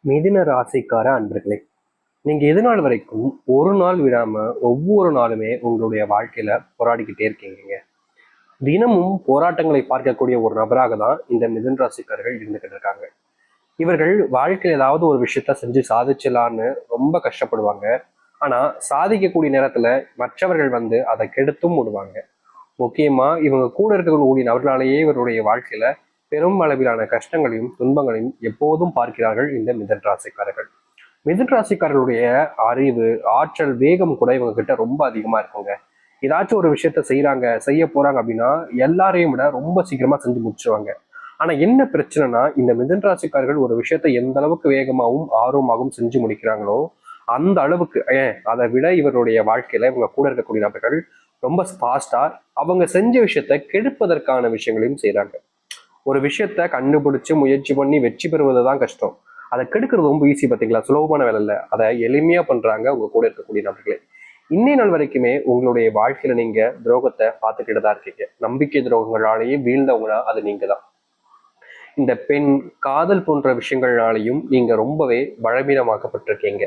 மிதுன ராசிக்கார அன்பர்களே, நீங்க எது நாள் வரைக்கும் ஒரு நாள் விடாம ஒவ்வொரு நாளுமே உங்களுடைய வாழ்க்கையில போராடிக்கிட்டே இருக்கீங்க. தினமும் போராட்டங்களை பார்க்கக்கூடிய ஒரு நபராக தான் இந்த மிதுன ராசிக்காரர்கள் இருந்துகிட்டு இருக்காங்க. இவர்கள் வாழ்க்கையில் ஏதாவது ஒரு விஷயத்த செஞ்சு சாதிச்சலான்னு ரொம்ப கஷ்டப்படுவாங்க. ஆனா சாதிக்கக்கூடிய நேரத்துல மற்றவர்கள் வந்து அதை கெடுத்தும் விடுவாங்க. முக்கியமா இவங்க கூட இருக்கக்கூடிய நபர்களாலேயே இவருடைய வாழ்க்கையில பெரும் அளவிலான கஷ்டங்களையும் துன்பங்களையும் எப்போதும் பார்க்கிறார்கள் இந்த மிதன் ராசிக்காரர்கள். மிதுன ராசிக்காரர்களுடைய அறிவு, ஆற்றல், வேகம் கூட இவங்க கிட்ட ரொம்ப அதிகமா இருக்குங்க. ஏதாச்சும் ஒரு விஷயத்த செய்ய போறாங்க அப்படின்னா எல்லாரையும் விட ரொம்ப சீக்கிரமா செஞ்சு முடிச்சிருவாங்க. ஆனா என்ன பிரச்சனைனா, இந்த மிதுன ராசிக்காரர்கள் ஒரு விஷயத்த எந்த அளவுக்கு வேகமாகவும் ஆர்வமாகவும் செஞ்சு முடிக்கிறாங்களோ அந்த அளவுக்கு அதை விட இவருடைய வாழ்க்கையில இவங்க கூட இருக்கக்கூடிய நபர்கள் ரொம்ப ஃபாஸ்டா அவங்க செஞ்ச விஷயத்த கெடுப்பதற்கான விஷயங்களையும் செய்யறாங்க. ஒரு விஷயத்த கண்டுபிடிச்சு முயற்சி பண்ணி வெற்றி பெறுவதுதான் கஷ்டம். அதை கெடுக்கிறது ரொம்ப ஈஸி. பார்த்தீங்களா, சுலபமான வேலை இல்லை. அதை எளிமையா பண்றாங்க உங்க கூட இருக்கக்கூடிய நபர்களே. இன்னை நாள் வரைக்குமே உங்களுடைய வாழ்க்கையில நீங்க துரோகத்தை பார்த்துக்கிட்டு தான் இருக்கீங்க. நம்பிக்கை துரோகங்களாலேயே வீழ்ந்தவங்கன்னா அது நீங்க தான். இந்த பெண் காதல் போன்ற விஷயங்கள்னாலையும் நீங்க ரொம்பவே பலவீனமாக்கப்பட்டிருக்கீங்க.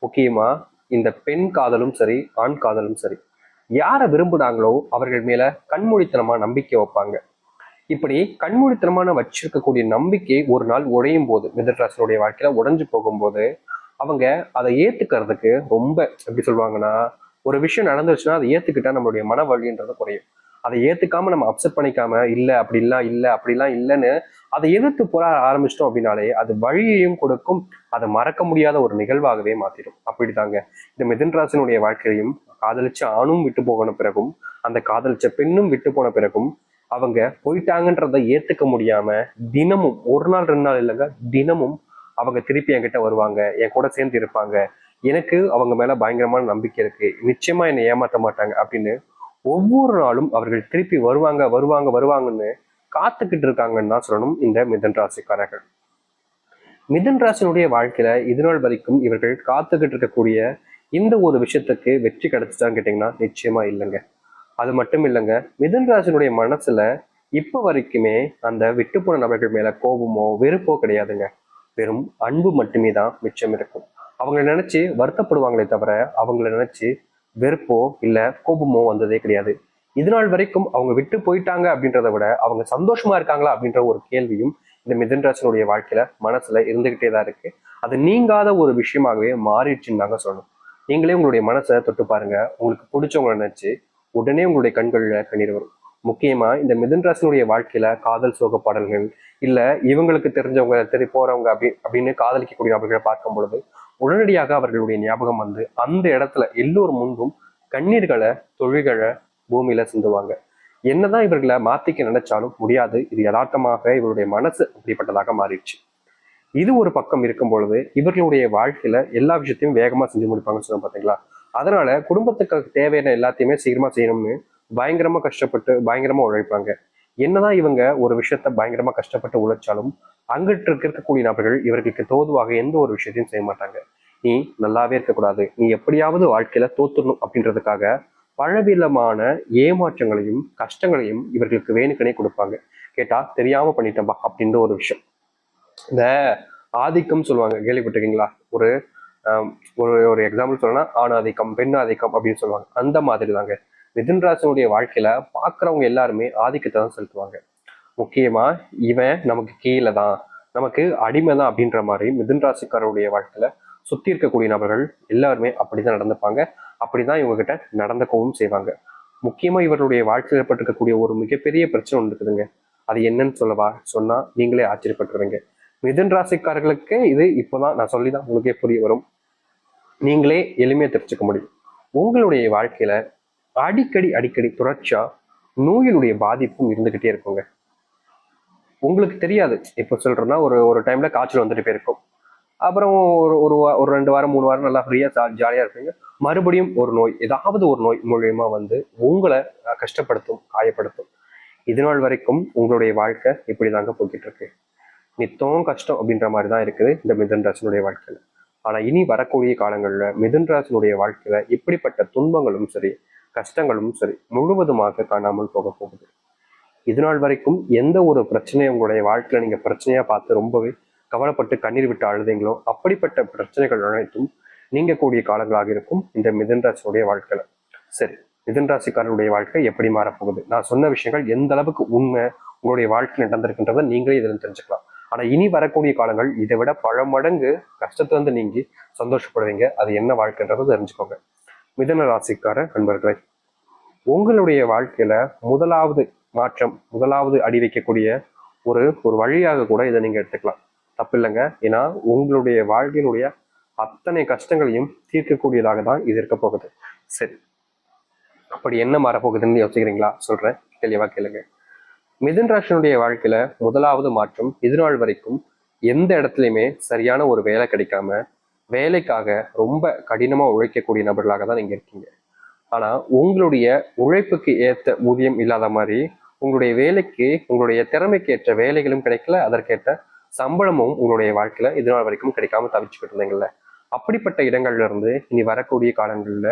முக்கியமா இந்த பெண் காதலும் சரி, ஆண் காதலும் சரி, யாரை விரும்புனாங்களோ அவர்கள் மேல கண்மூடித்தனமா நம்பிக்கை வைப்பாங்க. இப்படி கண்மூடித்தனமான வச்சிருக்கக்கூடிய நம்பிக்கை ஒரு நாள் உடையும் போது, மிதராசனுடைய வாழ்க்கையில உடைஞ்சு போகும்போது அவங்க அதை ஏத்துக்கிறதுக்கு ரொம்ப எப்படி சொல்லுவாங்கன்னா, ஒரு விஷயம் நடந்துருச்சுன்னா அதை ஏத்துக்கிட்டா நம்மளுடைய மன வலின்றது குறையும். அதை ஏத்துக்காம நம்ம அப்செட் பண்ணிக்காம இல்ல அப்படிலாம் இல்லை அப்படிலாம் இல்லைன்னு அதை எதிர்த்து போராட ஆரம்பிச்சிட்டோம் அப்படின்னாலே அது வழியையும் கொடுக்கும். அதை மறக்க முடியாத ஒரு நிகழ்வாகவே மாத்திடும். அப்படித்தாங்க இந்த மிதுன்ராசனுடைய வாழ்க்கையையும், காதலிச்ச ஆணும் விட்டு போன பிறகும் அந்த காதலிச்ச பெண்ணும் விட்டு போன பிறகும் அவங்க போயிட்டாங்கன்றதை ஏத்துக்க முடியாம தினமும் ஒரு நாள் ரெண்டு நாள் இல்லைங்க, தினமும் அவங்க திருப்பி என்கிட்ட வருவாங்க, என் கூட சேர்ந்து இருப்பாங்க, எனக்கு அவங்க மேல பயங்கரமான நம்பிக்கை இருக்கு, நிச்சயமா என்னை ஏமாற்ற மாட்டாங்க அப்படின்னு ஒவ்வொரு நாளும் அவர்கள் திருப்பி வருவாங்க வருவாங்க வருவாங்கன்னு காத்துக்கிட்டு இருக்காங்கன்னு தான் சொல்லணும் இந்த மிதன் ராசிக்காரர்கள். மிதன் ராசினுடைய வாழ்க்கையில இதுநாள் வரைக்கும் இவர்கள் காத்துக்கிட்டு இருக்கக்கூடிய இந்த ஒரு விஷயத்துக்கு வெற்றி கிடைச்சிட்டான்னு கேட்டீங்கன்னா நிச்சயமா இல்லைங்க. அது மட்டும் இல்லைங்க, மிதுன் ராசினுடைய மனசுல இப்ப வரைக்குமே அந்த விட்டுப்போன நபர்கள் மேல கோபமோ வெறுப்போ கிடையாதுங்க. வெறும் அன்பு மட்டுமே தான் மிச்சம் இருக்கும். அவங்களை நினைச்சு வருத்தப்படுவாங்களே தவிர அவங்கள நினைச்சு வெறுப்போ இல்ல கோபமோ வந்ததே கிடையாது. இது நாள் வரைக்கும் அவங்க விட்டு போயிட்டாங்க அப்படின்றத விட அவங்க சந்தோஷமா இருக்காங்களா அப்படின்ற ஒரு கேள்வியும் இந்த மிதுன் ராசினுடைய வாழ்க்கையில மனசுல இருந்துகிட்டே தான் இருக்கு. அது நீங்காத ஒரு விஷயமாகவே மாறிடுச்சுன்னு தாங்க சொல்லணும். நீங்களே உங்களுடைய மனசை தொட்டு பாருங்க. உங்களுக்கு பிடிச்சவங்களை நினைச்சு உடனே உங்களுடைய கண்களில் கண்ணீர் வரும். முக்கியமா இந்த மிதுன் ராசினுடைய வாழ்க்கையில காதல் சோக பாடல்கள் இல்ல இவங்களுக்கு தெரிஞ்சவங்க போறவங்க அப்படின்னு காதலிக்கக்கூடிய நபர்களை பார்க்கும் பொழுது உடனடியாக அவர்களுடைய ஞாபகம் வந்து அந்த இடத்துல எல்லோர் முன்பும் கண்ணீர்களை தொழில்களை பூமியில சிந்துவாங்க. என்னதான் இவர்களை மாத்திக்க நினைச்சாலும் முடியாது. இது யதார்த்தமாக இவருடைய மனசு அப்படிப்பட்டதாக மாறிடுச்சு. இது ஒரு பக்கம் இருக்கும் பொழுது இவர்களுடைய வாழ்க்கையில எல்லா விஷயத்தையும் வேகமா செஞ்சு முடிப்பாங்கன்னு சொன்ன பாத்தீங்களா. அதனால குடும்பத்துக்கு தேவையான எல்லாத்தையுமே சீக்கிரமா செய்யணும்னு பயங்கரமா கஷ்டப்பட்டு பயங்கரமா உழைப்பாங்க. என்னதான் இவங்க ஒரு விஷயத்த பயங்கரமா கஷ்டப்பட்டு உழைச்சாலும் அங்கிட்டு இருக்கக்கூடிய நபர்கள் இவர்களுக்கு தோதுவாக எந்த ஒரு விஷயத்தையும் செய்ய மாட்டாங்க. நீ நல்லாவே இருக்கக்கூடாது, நீ எப்படியாவது வாழ்க்கையில தோத்துடணும் அப்படின்றதுக்காக பலவிதமான ஏமாற்றங்களையும் கஷ்டங்களையும் இவர்களுக்கு வேணுக்கனே கொடுப்பாங்க. கேட்டா தெரியாம பண்ணிட்டேன்பா அப்படின்ற ஒரு விஷயம். இந்த ஆதிக்கம் சொல்லுவாங்க, கேள்விப்பட்டிருக்கீங்களா? ஒரு ஒரு ஒரு எக்ஸாம்பிள் சொல்லணும்னா ஆண் ஆதிக்கம் பெண் ஆதிக்கம் அப்படின்னு சொல்லுவாங்க. அந்த மாதிரி தாங்க மிதுன் ராசினுடைய வாழ்க்கையில பாக்குறவங்க எல்லாருமே ஆதிக்கத்தை தான் செலுத்துவாங்க. முக்கியமா இவன் நமக்கு கீழே தான், நமக்கு அடிமை தான் அப்படின்ற மாதிரி மிதுன் ராசிக்காரருடைய வாழ்க்கையில சுத்தி இருக்கக்கூடிய நபர்கள் எல்லாருமே அப்படிதான் நடந்துப்பாங்க. அப்படிதான் இவங்க கிட்ட நடந்துக்கவும் செய்வாங்க. முக்கியமா இவருடைய வாழ்க்கையில் ஏற்பட்டிருக்கக்கூடிய ஒரு மிகப்பெரிய பிரச்சனை ஒன்று இருக்குதுங்க. அது என்னன்னு சொல்லவா? சொன்னா நீங்களே ஆச்சரியப்பட்டுருவீங்க. மிதுன் ராசிக்காரர்களுக்கு இது இப்போதான் நான் சொல்லிதான் உங்களுக்கே புரிய வரும். நீங்களே எளிமையா தெரிஞ்சுக்க முடியும். உங்களுடைய வாழ்க்கையில அடிக்கடி அடிக்கடி தொடர்ச்சியா நோயினுடைய பாதிப்பும் இருந்துகிட்டே இருக்குங்க. உங்களுக்கு தெரியாது. இப்போ சொல்றேன்னா ஒரு ஒரு டைம்ல காய்ச்சல் வந்துட்டு போயிருக்கும். அப்புறம் ஒரு ஒரு ஒரு 2 வாரம் 3 வாரம் நல்லா ஃப்ரீயா ஜாலியா இருப்பீங்க. மறுபடியும் ஒரு நோய், ஏதாவது ஒரு நோய் மூலியமா வந்து உங்களை கஷ்டப்படுத்தும், காயப்படுத்தும். இது நாள் வரைக்கும் உங்களுடைய வாழ்க்கை இப்படிதாங்க போய்கிட்டு இருக்கு. நித்தம் கஷ்டம் அப்படின்ற மாதிரி தான் இருக்குது இந்த மிதுன் ராசினுடைய வாழ்க்கையில. ஆனா இனி வரக்கூடிய காலங்கள்ல மிதுன் ராசினுடைய வாழ்க்கையில இப்படிப்பட்ட துன்பங்களும் சரி கஷ்டங்களும் சரி முழுவதுமாக காணாமல் போக போகுது. இது நாள் வரைக்கும் எந்த ஒரு பிரச்சனையும் உங்களுடைய வாழ்க்கையில நீங்க பிரச்சனையா பார்த்து ரொம்பவே கவலைப்பட்டு கண்ணீர் விட்டு அழுதீங்களோ அப்படிப்பட்ட பிரச்சனைகள் அனைத்தும் நீங்கக்கூடிய காலங்களாக இருக்கும் இந்த மிதுன ராசியுடைய வாழ்க்கையில. சரி, மிதுன ராசிக்காரருடைய வாழ்க்கை எப்படி மாறப்போகுது, நான் சொன்ன விஷயங்கள் எந்த அளவுக்கு உண்மை உங்களுடைய வாழ்க்கையில் நடந்திருக்கின்றதை நீங்களே இதில் தெரிஞ்சுக்கலாம். ஆனா இனி வரக்கூடிய காலங்கள் இதை விட பல மடங்கு கஷ்டத்துல இருந்து நீங்கி சந்தோஷப்படுவீங்க. அது என்ன வாழ்க்கைன்றதை தெரிஞ்சுக்கோங்க. மிதுன ராசிக்கார நண்பர்களே, உங்களுடைய வாழ்க்கையில முதலாவது மாற்றம், முதலாவது அடி வைக்கக்கூடிய ஒரு ஒரு வழியாக கூட இதை நீங்க எடுத்துக்கலாம். தப்பு இல்லைங்க. ஏன்னா உங்களுடைய வாழ்க்கையினுடைய அத்தனை கஷ்டங்களையும் தீர்க்கக்கூடியதாக தான் இது இருக்க போகுது. சரி, அப்படி என்ன மாறப்போகுதுன்னு யோசிக்கிறீங்களா? சொல்றேன், தெளிவா கேளுங்க. மிதுன ராசினுடைய வாழ்க்கையில முதலாவது மாற்றம், இதுநாள் வரைக்கும் எந்த இடத்துலையுமே சரியான ஒரு வேலை கிடைக்காம வேலைக்காக ரொம்ப கடினமா உழைக்கக்கூடிய நபர்களாக தான் நீங்க இருக்கீங்க. ஆனா உங்களுடைய உழைப்புக்கு ஏற்ற ஊதியம் இல்லாத மாதிரி உங்களுடைய வேலைக்கு உங்களுடைய திறமைக்கு ஏற்ற வேலைகளும் கிடைக்கல, அதற்கேற்ற சம்பளமும் உங்களுடைய வாழ்க்கையில இதுநாள் வரைக்கும் கிடைக்காம தவிச்சுக்கிட்டு இருந்தீங்கல்ல, அப்படிப்பட்ட இடங்கள்ல இருந்து இனி வரக்கூடிய காலங்கள்ல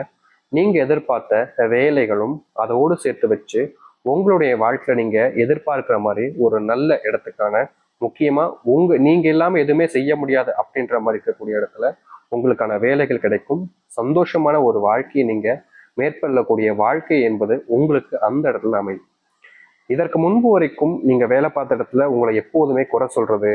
நீங்க எதிர்பார்த்த வேலைகளும் அதோடு சேர்த்து வச்சு உங்களுடைய வாழ்க்கையில நீங்க எதிர்பார்க்கிற மாதிரி ஒரு நல்ல இடத்துக்கான, முக்கியமா நீங்க இல்லாம எதுவுமே செய்ய முடியாது அப்படின்ற மாதிரி இருக்கக்கூடிய இடத்துல உங்களுக்கான வேலைகள் கிடைக்கும். சந்தோஷமான ஒரு வாழ்க்கையை நீங்க மேற்கொள்ளக்கூடிய வாழ்க்கை என்பது உங்களுக்கு அந்த இடத்துல அமையும். இதற்கு முன்பு வரைக்கும் நீங்க வேலை பார்த்த இடத்துல உங்களை எப்போதுமே குறை சொல்றது,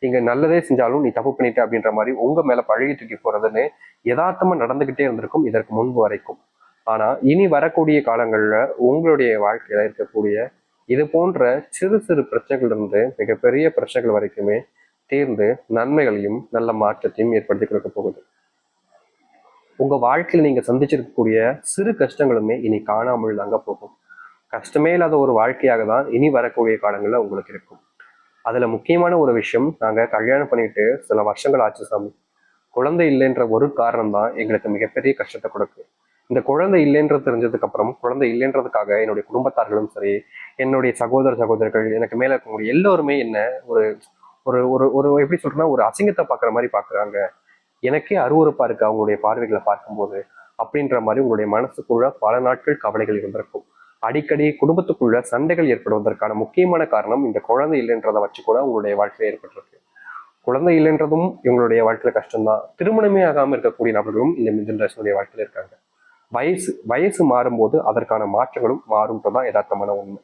நீங்க நல்லதே செஞ்சாலும் நீ தப்பு பண்ணிட்ட அப்படின்ற மாதிரி உங்க மேல பழகி தூக்கி போறதுன்னு யதார்த்தமா நடந்துகிட்டே இருந்திருக்கும் இதற்கு முன்பு வரைக்கும். ஆனா இனி வரக்கூடிய காலங்கள்ல உங்களுடைய வாழ்க்கையில இருக்கக்கூடிய இது போன்ற சிறு சிறு பிரச்சனைகள் இருந்து மிகப்பெரிய பிரச்சனைகள் வரைக்குமே தீர்ந்து நன்மைகளையும் நல்ல மாற்றத்தையும் ஏற்படுத்தி கொடுக்க போகுது. உங்க வாழ்க்கையில நீங்க சந்திச்சிருக்கக்கூடிய சிறு கஷ்டங்களுமே இனி காணாமல் தாங்க போகும். கஷ்டமே இல்லாத ஒரு வாழ்க்கையாக தான் இனி வரக்கூடிய காலங்கள்ல உங்களுக்கு இருக்கும். அதுல முக்கியமான ஒரு விஷயம், நாங்க கல்யாணம் பண்ணிட்டு சில வருஷங்கள் ஆச்சு சாமி, குழந்தை இல்லைன்ற ஒரு காரணம் தான் எங்களுக்கு மிகப்பெரிய கஷ்டத்தை கொடுக்கு. இந்த குழந்தை இல்லைன்றது தெரிஞ்சதுக்கு அப்புறம், குழந்தை இல்லைன்றதுக்காக என்னுடைய குடும்பத்தார்களும் சரி, என்னுடைய சகோதர சகோதரர்கள், எனக்கு மேல இருக்கக்கூடிய எல்லோருமே என்ன ஒரு ஒரு ஒரு ஒரு எப்படி சொல்றேன்னா ஒரு அசிங்கத்தை பாக்குற மாதிரி பாக்குறாங்க. எனக்கே அருவருப்பா இருக்கு அவங்களுடைய பார்வைகளை பார்க்கும்போது அப்படின்ற மாதிரி உங்களுடைய மனசுக்குள்ள பல நாட்கள் கவலைகள் இருந்திருக்கும். அடிக்கடி குடும்பத்துக்குள்ள சண்டைகள் ஏற்படுவதற்கான முக்கியமான காரணம் இந்த குழந்தை இல்லைன்றதை வச்சு கூட உங்களுடைய வாழ்க்கையில ஏற்பட்டிருக்கு. குழந்தை இல்லைன்றதும் இவங்களுடைய வாழ்க்கையில கஷ்டம்தான். திருமணமே ஆகாம இருக்கக்கூடிய நபர்களும் இந்த மிதுன ராசியுடைய வாழ்க்கையில இருக்காங்க. வயசு வயசு மாறும்போது அதற்கான மாற்றங்களும் மாறும்ன்றதான் யதார்த்தமான உண்மை.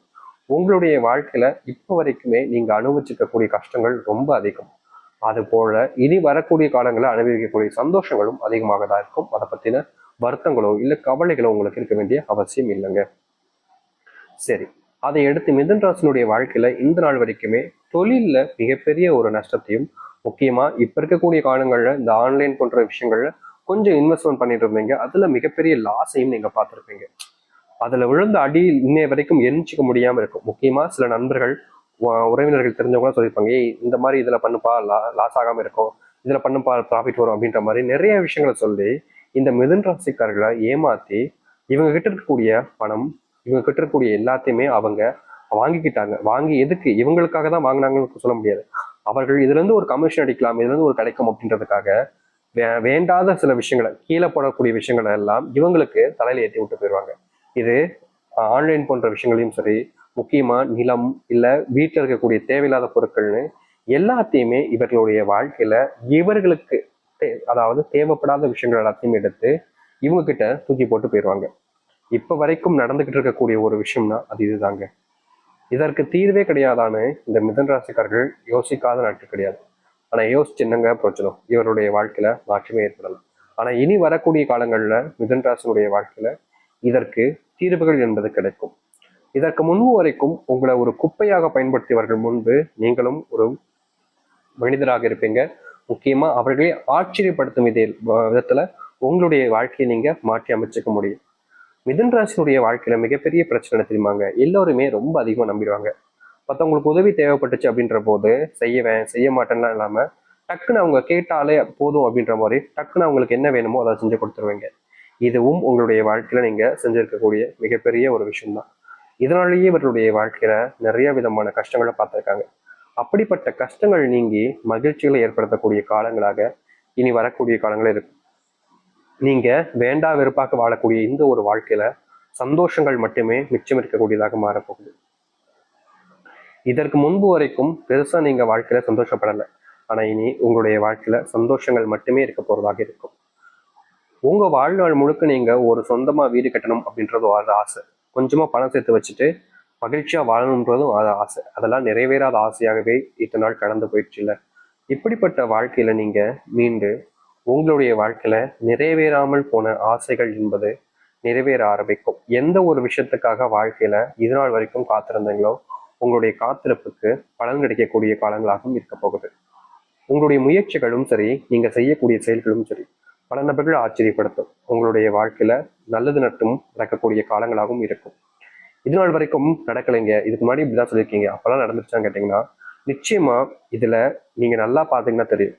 உங்களுடைய வாழ்க்கையில இப்ப வரைக்குமே நீங்க அனுபவிச்சிருக்கக்கூடிய கஷ்டங்கள் ரொம்ப அதிகம். அது போல இனி வரக்கூடிய காலங்களில் அனுபவிக்கக்கூடிய சந்தோஷங்களும் அதிகமாக தான் இருக்கும். அதை பத்தின வருத்தங்களோ இல்ல கவலைகளோ உங்களுக்கு இருக்க வேண்டிய அவசியம் இல்லைங்க. சரி, அதை எடுத்து மிதுன ராசினுடைய வாழ்க்கையில இந்த நாள் வரைக்குமே தொழில்ல மிகப்பெரிய ஒரு நஷ்டத்தையும், முக்கியமா இப்ப இருக்கக்கூடிய காலங்கள்ல இந்த ஆன்லைன் போன்ற விஷயங்கள்ல கொஞ்சம் இன்வெஸ்ட்மெண்ட் பண்ணிட்டு இருந்தீங்க, அதுல மிகப்பெரிய லாஸையும் நீங்க பார்த்துருப்பீங்க. அதுல விழுந்த அடி இன்னைய வரைக்கும் எரிஞ்சிக்க முடியாம இருக்கும். முக்கியமா சில நண்பர்கள் உறவினர்கள் தெரிஞ்சவங்க சொல்லியிருப்பாங்க, ஏய் இந்த மாதிரி இதுல பண்ணுப்பா லாஸ் ஆகாம இருக்கும், இதுல பண்ணுப்பா ப்ராஃபிட் வரும் அப்படின்ற மாதிரி நிறைய விஷயங்களை சொல்லி இந்த மிதுன ராசிக்காரர்களை ஏமாத்தி இவங்க கிட்ட இருக்கக்கூடிய பணம், இவங்க கிட்ட இருக்கக்கூடிய எல்லாத்தையுமே அவங்க வாங்கிக்கிட்டாங்க. வாங்கி எதுக்கு, இவங்களுக்காக தான் வாங்கினாங்கன்னு சொல்ல முடியாது. அவர்கள் இதுல இருந்து ஒரு கமிஷன் அடிக்கலாம், இதுல இருந்து ஒரு கிடைக்கும் அப்படின்றதுக்காக வேண்டாத சில விஷயங்களை, கீழே போடக்கூடிய விஷயங்களை எல்லாம் இவங்களுக்கு தலையில ஏற்றி விட்டு போயிடுவாங்க. இது ஆன்லைன் போன்ற விஷயங்களையும் சரி, முக்கியமா நிலம் இல்ல வீட்டில் இருக்கக்கூடிய தேவையில்லாத பொருட்கள்னு எல்லாத்தையுமே இவர்களுடைய வாழ்க்கையில இவர்களுக்கு அதாவது தேவைப்படாத விஷயங்கள் எல்லாத்தையும் எடுத்து இவங்க கிட்ட தூக்கி போட்டு போயிடுவாங்க. இப்ப வரைக்கும் நடந்துகிட்டு இருக்கக்கூடிய ஒரு விஷயம்னா அது இதுதாங்க. இதற்கு தீர்வே கிடையாதான்னு இந்த மிதுன ராசிக்காரர்கள் யோசிக்காத நாட்கள் கிடையாது. ஆனா யோசிச்சு என்னங்க பிரச்சனம், இவருடைய வாழ்க்கையில மாற்றமே ஏற்படலாம். ஆனா இனி வரக்கூடிய காலங்கள்ல மிதுன ராசினுடைய வாழ்க்கையில இதற்கு தீர்வுகள் என்பது கிடைக்கும். இதற்கு முன்பு வரைக்கும் உங்களை ஒரு குப்பையாக பயன்படுத்தியவர்கள் முன்பு நீங்களும் ஒரு மனிதராக இருப்பீங்க. முக்கியமா அவர்களே ஆச்சரியப்படுத்தும் விதத்துல உங்களுடைய வாழ்க்கையை நீங்க மாற்றி அமைச்சுக்க முடியும். மிதுன ராசினுடைய வாழ்க்கையில மிகப்பெரிய பிரச்சனை தெரியுமாங்க, எல்லோருமே ரொம்ப அதிகமா நம்பிடுவாங்க. மற்றவங்களுக்கு உதவி தேவைப்பட்டுச்சு அப்படின்ற போது செய்ய மாட்டேன்னா இல்லாம டக்குன்னு அவங்க கேட்டாலே போதும் அப்படின்ற மாதிரி டக்குன்னு அவங்களுக்கு என்ன வேணுமோ அதை செஞ்சு கொடுத்துருவீங்க. இதுவும் உங்களுடைய வாழ்க்கையில நீங்க செஞ்சிருக்கக்கூடிய மிகப்பெரிய ஒரு விஷயம்தான். இதனாலேயே இவர்களுடைய வாழ்க்கையில நிறைய விதமான கஷ்டங்களை பார்த்திருக்காங்க. அப்படிப்பட்ட கஷ்டங்கள் நீங்கி மகிழ்ச்சிகளை ஏற்படுத்தக்கூடிய காலங்களாக இனி வரக்கூடிய காலங்கள் இருக்கும். நீங்க வேண்டா வெறுப்பாக வாழக்கூடிய இந்த ஒரு வாழ்க்கையில சந்தோஷங்கள் மட்டுமே மிச்சம் இருக்கக்கூடியதாக மாறப்போகுது. இதற்கு முன்பு வரைக்கும் பெருசா நீங்க வாழ்க்கையில சந்தோஷப்படலை. ஆனா இனி உங்களுடைய வாழ்க்கையில சந்தோஷங்கள் மட்டுமே இருக்க போறதாக இருக்கும். உங்க வாழ்நாள் முழுக்க நீங்க ஒரு சொந்தமா வீடு கட்டணும் அப்படின்றது ஒரு ஆசை. கொஞ்சமா பணம் சேர்த்து வச்சுட்டு மகிழ்ச்சியா வாழணுன்றதும் அது ஆசை. அதெல்லாம் நிறைவேறாத ஆசையாகவே இத்தனை நாள் கடந்து போயிடுச்சு இல்ல. இப்படிப்பட்ட வாழ்க்கையில நீங்க மீண்டு உங்களுடைய வாழ்க்கையில நிறைவேறாமல் போன ஆசைகள் என்பது நிறைவேற ஆரம்பிக்கும். எந்த ஒரு விஷயத்துக்காக வாழ்க்கையில இது நாள் வரைக்கும் காத்திருந்தீங்களோ உங்களுடைய காத்திருப்புக்கு பலன் கிடைக்கக்கூடிய காலங்களாகவும் இருக்க போகுது. உங்களுடைய முயற்சிகளும் சரி, நீங்க செய்யக்கூடிய செயல்களும் சரி, பல நபர்கள் ஆச்சரியப்படுத்தும். உங்களுடைய வாழ்க்கையில நல்லது நட்டும் நடக்கக்கூடிய காலங்களாகவும் இருக்கும். இது நாள் வரைக்கும் நடக்கலைங்க, இதுக்கு முன்னாடி இப்படிதான் சொல்லியிருக்கீங்க, அப்பெல்லாம் நடந்துருச்சான்னு கேட்டீங்கன்னா நிச்சயமா இதுல நீங்க நல்லா பாத்தீங்கன்னா தெரியும்.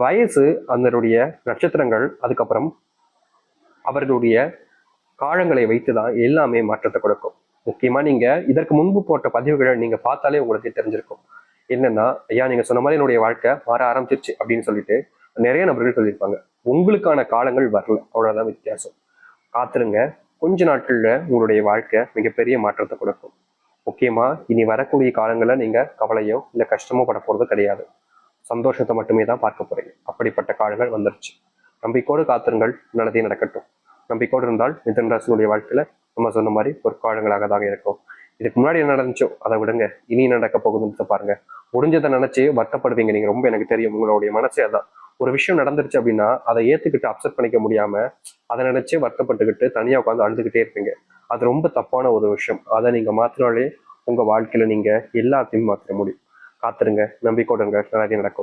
வயசு, அதனுடைய நட்சத்திரங்கள், அதுக்கப்புறம் அவர்களுடைய காலங்களை வைத்துதான் எல்லாமே மாற்றத்தை கொடுக்கும். முக்கியமா நீங்க இதற்கு முன்பு போட்ட பதிவுகளை நீங்க பார்த்தாலே உங்களுக்கு தெரிஞ்சிருக்கும். என்னன்னா, ஐயா நீங்க சொன்ன மாதிரி என்னுடைய வாழ்க்கை மாற ஆரம்பிச்சிருச்சு அப்படின்னு சொல்லிட்டு நிறைய நபர்கள் சொல்லியிருப்பாங்க. உங்களுக்கான காலங்கள் வரல, அவ்வளவுதான் வித்தியாசம். காத்துருங்க, கொஞ்ச நாட்கள்ல உங்களுடைய வாழ்க்கை மிகப்பெரிய மாற்றத்தை கொடுக்கும். முக்கியமா இனி வரக்கூடிய காலங்களில் நீங்க கவலையோ இல்லை கஷ்டமோ பட போறது கிடையாது. சந்தோஷத்தை மட்டுமே தான் பார்க்க போறீங்க. அப்படிப்பட்ட காலங்கள் வந்துருச்சு. நம்பிக்கையோடு காத்திருங்கள், நல்லதே நடக்கட்டும். நம்பிக்கையோடு இருந்தால் மிதுன ராசினுடைய வாழ்க்கையில நம்ம சொன்ன மாதிரி ஒரு காலங்களாக தான் இருக்கும். இதுக்கு முன்னாடி என்ன நடந்துச்சோ அதை விடுங்க, இனி நடக்க போகுதுன்னு பாருங்க. முடிஞ்சதை நினைச்சு வருத்தப்படுவீங்க நீங்க, ரொம்ப எனக்கு தெரியும். உங்களுடைய மனசே அதான். ஒரு விஷயம் நடந்துருச்சு அப்படின்னா அதை ஏத்துக்கிட்டு அப்செட் பண்ணிக்க முடியாம அதை நினைச்சு வருத்தப்பட்டுக்கிட்டு தனியா உட்காந்து அழுதுகிட்டே இருப்பீங்க. அது ரொம்ப தப்பான ஒரு விஷயம். அதை நீங்க மாத்தினாலே உங்க வாழ்க்கையில நீங்க எல்லாத்தையும் மாத்திர முடியும். காத்துருங்க, நம்பிக்கையோடுங்க, நல்லதே நடக்கும்.